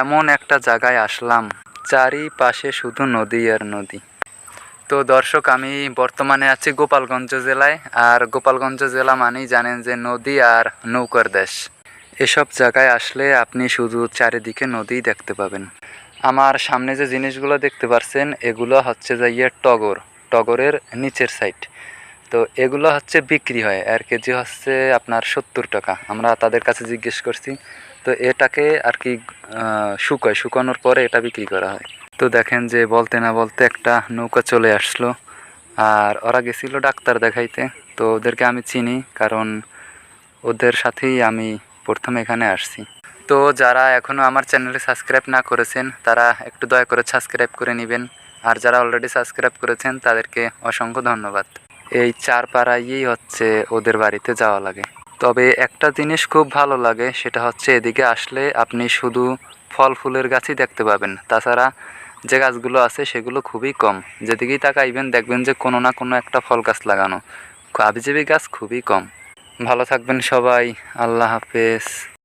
এমন একটা জায়গায় আসলাম, চারিপাশে শুধু নদী আর নদী। তো দর্শক, আমি বর্তমানে আছি গোপালগঞ্জ জেলায়। আর গোপালগঞ্জ জেলা মানেই জানেন যে নদী আর নৌকার দেশ। এসব জায়গায় আসলে আপনি শুধু চারিদিকে নদীই দেখতে পাবেন। আমার সামনে যে জিনিসগুলো দেখতে পাচ্ছেন এগুলো হচ্ছে যাইয়ে টগরের নিচের সাইড। তো এগুলো হচ্ছে বিক্রি হয়, আর কেজি হচ্ছে আপনার 70 টাকা। আমরা তাদের কাছে জিজ্ঞেস করছি, তো এটাকে আর কি শুকানোর পরে এটা বিক্রি করা হয়। তো দেখেন যে বলতে না বলতে একটা নৌকা চলে আসলো, আর ওরা গেছিলো ডাক্তার দেখাইতে। তো ওদেরকে আমি চিনি, কারণ ওদের সাথেই আমি প্রথম এখানে আসছি। তো যারা এখনও আমার চ্যানেলে সাবস্ক্রাইব না করেছেন তারা একটু দয়া করে সাবস্ক্রাইব করে নেবেন, আর যারা অলরেডি সাবস্ক্রাইব করেছেন তাদেরকে অসংখ্য ধন্যবাদ। এই চার পাড়াইয়েই হচ্ছে ওদের বাড়িতে যাওয়া লাগে। তবে একটা জিনিস খুব ভালো লাগে, সেটা হচ্ছে এদিকে আসলে আপনি শুধু ফল ফুলের গাছই দেখতে পাবেন। তাছাড়া যে গাছগুলো আছে সেগুলো খুবই কম। যেদিকেই তাকাইবেন দেখবেন যে কোনো না কোনো একটা ফল গাছ লাগানো, হাবিজাবি গাছ খুবই কম। ভালো থাকবেন সবাই, আল্লাহ হাফেজ।